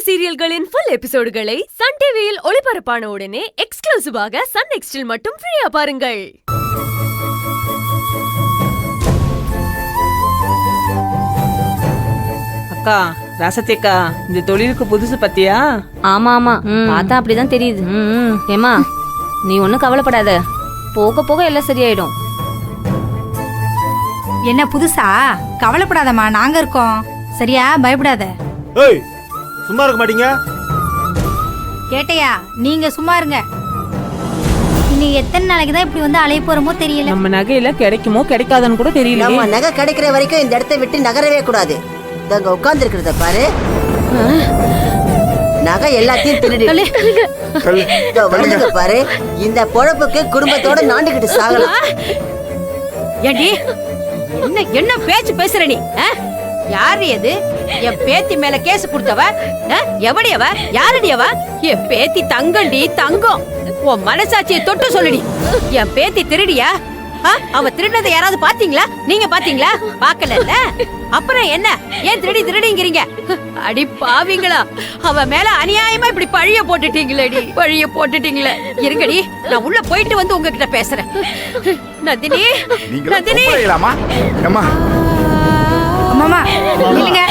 சீரியல்களின் full எபிசோடுகளை Sun டிவியில் ஒளிபரப்பான உடனே எக்ஸ்க்ளூசிவாக சன் நெக்ஸ்டில் மட்டும் ஃப்ரீயா பாருங்கள். அக்கா ராசத்தேக்கா, இந்த தொழிலுக்கு புதுசு பத்தியா? ஆமா ஆமா, பார்த்தா அப்படிதான் தெரியுது. ஏமா, நீ ஒன்னும் கவலைப்படாத, போக போக எல்லாம் சரியாயிடும். என்ன புதுசா? கவலைப்படாதம்மா, நாங்க இருக்கோம். சரியா, பயப்படாத. ஏய், சும்மா இருக்க மாட்டீங்க? கேட்டையா, நீங்க சும்மா இருங்க. இனி எத்தனை நாளைக்கு தான் இப்படி வந்து அலைய போறோமோ தெரியல. நம்ம நகையில கிடைக்குமோ கிடைக்காதுன்னு கூட தெரியல. நம்ம நகை கிடைக்கிற வரைக்கும் இந்த இடத்தை விட்டு நகரவே கூடாது. இங்க உட்கார்ந்து இருக்கிறத பாரு, நகை எல்லாத்தையும் திருடி பாரு. இந்த பொழப்புக்கு குடும்பத்தோட நாண்டுகிட்டு சாகலாம். ஏண்டி என்ன என்ன பேச்சு பேசுற நீ? யாரு எது? என் பேத்தி மேல கேஸ் கொடுத்தவ எவடியவ? யாரடியவ? என் பேத்தி தங்கண்டி, தங்கம். உன் மனசாட்சியை தொட்டு சொல்லுடி. என் பேத்தி திருடியா? அவ திருடினதை யாராவது பாத்தீங்களா? நீங்க பாத்தீங்களா? பாக்கல. அப்புறம் என்ன? ஏன் திருடிங்கிறீங்க? அடி பாவீங்களா, அவ மேல அநியாயமா இப்படி பழிய போட்டுட்டீங்களேடி, பழிய போட்டுட்டீங்களே. இருங்கடி, நான் உள்ள போயிட்டு வந்து உங்ககிட்ட பேசுறேன். நந்தினி, நந்தினி, அம்மா இல்லங்க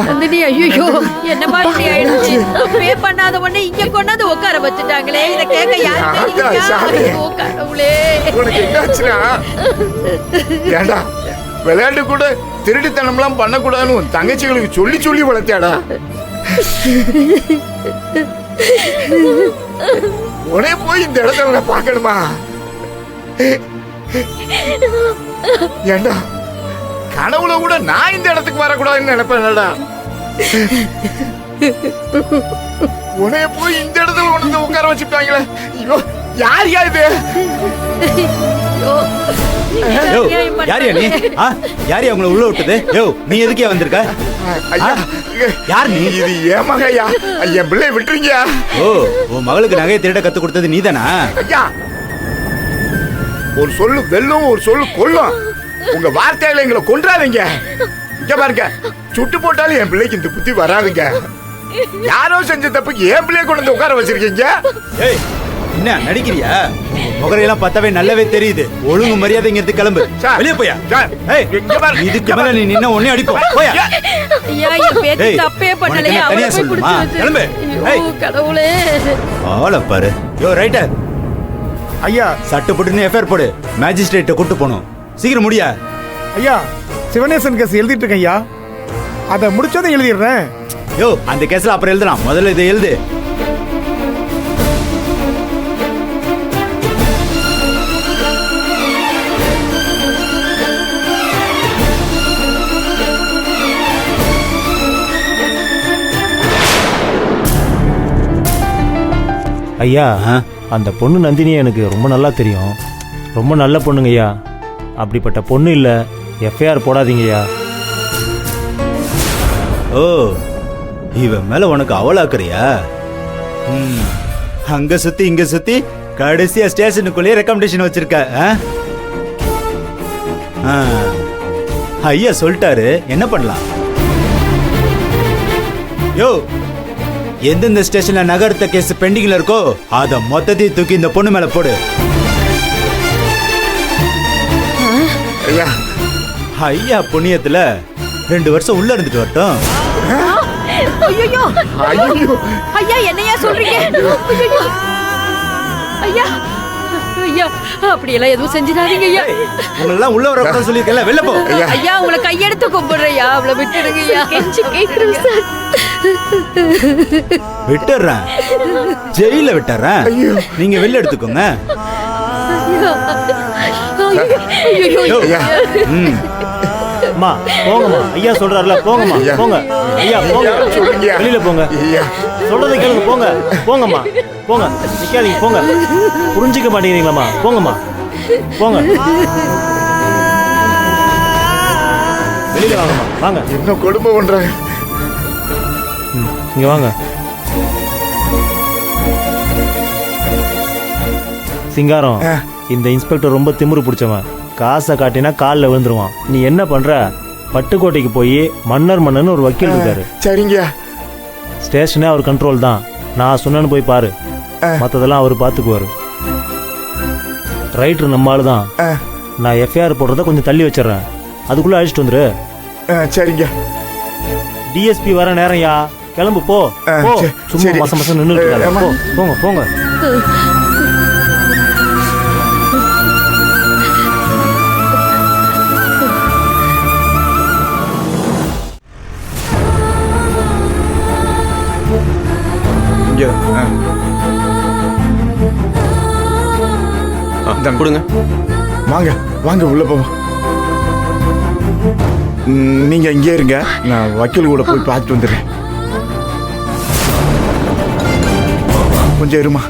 நந்தினி, ஐயோ என்னமா இப்படி ஆயிடுச்சு? பே பண்ணாத உடனே இங்க கொண்டாந்து உட்கார வச்சுட்டாங்களே. இத கேட்க யாரு? கடவுளே, ஏண்டா விளையாட்டு கூட திருடித்தனம்லாம் பண்ணக்கூடாதுன்னு தங்கச்சிகளுக்கு சொல்லி சொல்லி வளர்த்தியாடா. உடனே போய் இந்த இடத்துல பாக்கணுமா? ஏண்டா கனவுல கூட நான் இந்த இடத்துக்கு வரக்கூடாதுன்னு நினைப்பேன்டா. உனைய போய் இந்த இடத்துல உணர்ந்து உட்கார வச்சுட்டாங்களே. ஐயோ, யார் இது? யாரியா நீ? யாரியா உங்களை உள்ள விட்டது? யோ, நீ எதுக்கே வந்திருக்க? யார் நீ? இது ஏன் மகையா? என் பிள்ளை விட்டுறீங்க. ஓ, உன் மகளுக்கு நகையை திருட கத்து கொடுத்தது நீதானா? ஐயா, ஒரு சொல்லு வெல்லும், ஒரு சொல்லு கொல்லும். உங்க வார்த்தையில எங்களை கொன்றாதீங்க. இங்க பாருங்க, சுட்டு போட்டாலும் என் பிள்ளைக்கு இந்த புத்தி வராதுங்க. யாரோ செஞ்ச தப்புக்கு என் பிள்ளைய கொண்டு வந்து உட்கார வச்சிருக்கீங்க. ஏய், என்ன நடிக்கிறியா? முகரையெல்லாம் பார்த்தாவே நல்லாவே தெரியுது. ஒழுங்கு மரியாதைங்கிறது கிளம்பு, வெளியே போயா. இதுக்கு மேல நீ நின்ன உடனே அடிப்போம். போயா. தப்பே பண்ணலையா? தனியா சொல்லுமா? கிளம்பு. கடவுளே, ஆள பாரு. யோ ரைட்டர், ஐயா சட்டு போட்டுன்னு எஃப்ஐஆர் போடு. மேஜிஸ்ட்ரேட்டை கூட்டு போகணும். சீக்கிரம் முடியா. ஐயா, சிவனேசன் கேஸ் எழுதிட்டு இருக்கேன் ஐயா. அதை முடிச்சதை எழுதிடுறேன். யோ, அந்த கேஸ்ல அப்புறம் எழுதலாம், முதல்ல இதை எழுது. ஐயா, அந்த பொண்ணு நந்தினியை எனக்கு ரொம்ப நல்லா தெரியும். ரொம்ப நல்ல பொண்ணுங்க ஐயா. அப்படிப்பட்ட பொண்ணு இல்ல, எஃப்ஐஆர் போடாதீங்கய்யா. ஓ, இவன் மேல உனக்கு அவளாக்குறியா? அங்க சுத்தி இங்க சுத்தி கடைசியா ஸ்டேஷனுக்குள்ளேயே ரெக்கமெண்டேஷன் வச்சிருக்க. ஐயா சொல்லிட்டாரு, என்ன பண்ணலாம்? யோ, எந்தெந்த ஸ்டேஷன்ல நகரத்த கேஸ் பெண்டிங்ல இருக்கோ அத மொத்தத்தையும் தூக்கி இந்த பொண்ணு மேல போடு. ஐயா புண்ணியத்துல 2 வருஷம் உள்ள இருந்துட்டு வரட்டும். ஐயா என்னையா சொல்றீங்க? ஐயா, ஐயா அப்படியெல்லாம் எதுவும் செஞ்சிடாதீங்க ஐயா. உங்களெல்லாம் உள்ள வர சொல்லிருக்கல, வெளில போ. ஐயா, உங்களை கையெடுத்து கும்பிடுறையா, அவளை விட்டுடுங்க ஐயா. விட்டுறேன், ஜெயில விட்டுறேன். நீங்க வெளில எடுத்துக்கோங்க. அம்மா போங்கம்மா, ஐயா சொல்றாருல, போங்கம்மா போங்க. ஐயா போங்க, வெளியில போங்க. சொல்றதை கேளுங்க, போங்க. போங்கம்மா போங்க, நிக்காதீங்க, போங்க. புரிஞ்சிக்க மாட்டேங்கிறீங்களாம்மா? போங்கம்மா போங்க, வெளியில வாங்கம்மா, வாங்க. என்ன கொடுமை பண்றாங்க? இங்க வாங்க. சிங்காரம், இந்த இன்ஸ்பெக்டர் ரொம்ப திமிரு பிடிச்சவன். காசை காட்டினா காலில் விழுந்துருவான். நீ என்ன பண்ற? பட்டுக்கோட்டைக்கு போய் மன்னர் ஒரு வக்கீல் இருக்காரு. சரிங்க. ஸ்டேஷனே அவர் கண்ட்ரோல் தான். நான் சொன்னேன்னு போய் பாரு, மற்றதெல்லாம் அவர் பார்த்துக்குவாரு. ரைட்ரு நம்ம ஆளு தான். நான் எஃப்ஐஆர் போடுறத கொஞ்சம் தள்ளி வச்சிடறேன், அதுக்குள்ளே அழைச்சிட்டு வந்துரு. சரிங்க. டிஎஸ்பி வர நேரம்யா, கிளம்பு போ. போ. சும்மா சரி. மசம் மசம் நின்றுட்டு இருக்காங்க. போ, போங்க போங்க. இங்க கொடுங்க. வாங்க வாங்க உள்ள போவோம். நீங்க இங்கே இருங்க, நான் வக்கீல் கூட போய் பார்த்துட்டு வந்துடுறேன். கொஞ்சம் இருமா.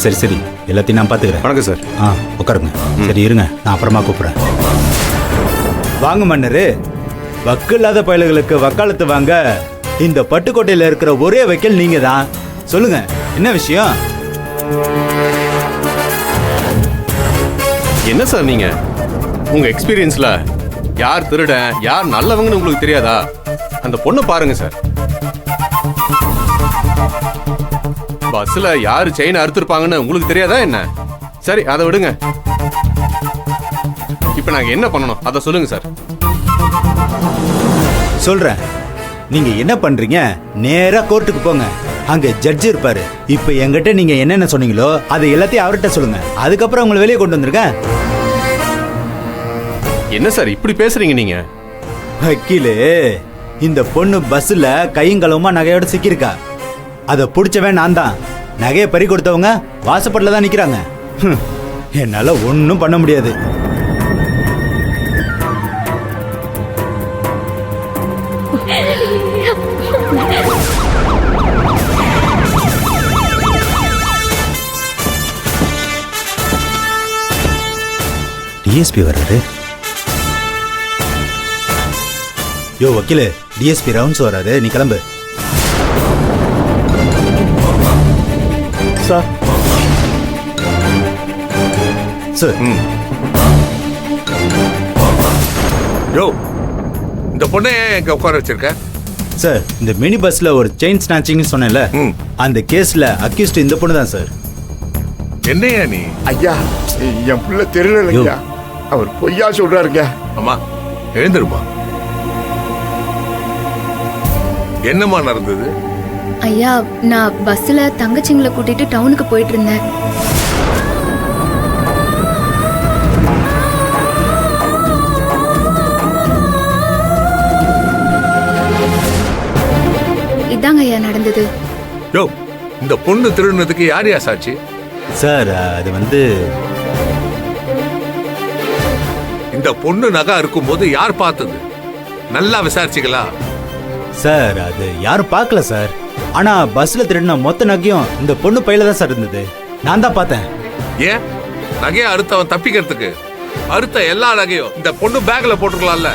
சரி சரி, எல்லாத்தையும் நான் பார்த்துக்கிறேன். வணக்கம் சார். உட்காருங்க. சரி இருங்க, நான் அப்புறமா கூப்பிட்றேன். வாங்க மன்னரு. வக்கு இல்லாத பயல்களுக்கு வக்காலத்து வாங்க இந்த பட்டுக்கோட்டையில் இருக்கிற ஒரே வக்கீல் நீங்க தான். சொல்லுங்க, என்ன விஷயம்? என்ன சார் நீங்க உங்க எக்ஸ்பீரியன்ஸ்ல யார் திருடன் யார் நல்லவங்கன்னு உங்களுக்கு தெரியாதா? அந்த பொண்ணை பாருங்க சார். பஸ்ல யாரு செயின் அறுத்திருப்பாங்கன்னு உங்களுக்கு தெரியாதா என்ன? சரி அதை விடுங்க. இப்ப நாங்க என்ன பண்ணணும் அதை சொல்லுங்க சார். சொல்றேன். நீங்க என்ன பண்றீங்க, நேரா கோர்ட்டுக்கு போங்க. அங்க ஜட்ஜ் இருப்பாரு. இப்ப என்கிட்ட நீங்க என்னென்ன சொன்னீங்களோ அதை எல்லாத்தையும் அவர்கிட்ட சொல்லுங்க. அதுக்கப்புறம் உங்களை வெளியே கொண்டு வந்திருக்கேன். என்ன சார் இப்படி பேசுறீங்க நீங்க? வக்கீலு, இந்த பொண்ணு பஸ்ல கையங்களவுமா நகையோட சிக்கியிருக்கா. அதை பிடிச்சவன் நான் தான். நகையை பறி கொடுத்தவங்க வாசப்பட்டில் தான் நிக்கிறாங்க. என்னால ஒன்றும் பண்ண முடியாது. டிஎஸ்பி வர்றாரு. யோ வக்கீலு, டிஎஸ்பி ரவுண்ட்ஸ் வராது, நீ கிளம்பு. Sir sir. யோ, இந்த பொண்ணை எங்க உட்கார வச்சிருக்க? சார், இந்த மினி பஸ்ல ஒரு செயின் ஸ்நாச்சிங் சொன்னேன்ல, அந்த கேஸ்ல அக்யூஸ்ட் இந்த பொண்ணு தான் சார். என்னையா நீ? ஐயா, என் பிள்ளை தெரியலையா, அவர் பொய்யா சொல்றாருங்க. அம்மா எழுந்திருமா. என்னம்மா நடந்தது? ஐயா, நான் பஸ்ல தங்கச்சிங்களை கூட்டிட்டு டவுனுக்கு போயிட்டு இருந்தேன். இதாங்க ஐயா நடந்தது. யோ, இந்த பொண்ணு திருடுனதுக்கு யார் யா சாட்சி? சார், அது வந்து இந்த பொண்ணு நகை இருக்கும்போது யார் பார்த்தது? நல்லா விசாரிச்சிங்களா? சார், அது யாரும் பார்க்கல சார். ஆனா பஸ்ல திருடின மொத்த நகையும் இந்த பொண்ணு பையில தான் சார் இருந்தது. நான் தான் பார்த்தேன். ஏன் நகையை அறுத்தவன் தப்பிக்கிறதுக்கு அறுத்த எல்லா நகையும் இந்த பொண்ணு பேக்ல போட்டுக்கலாம்ல?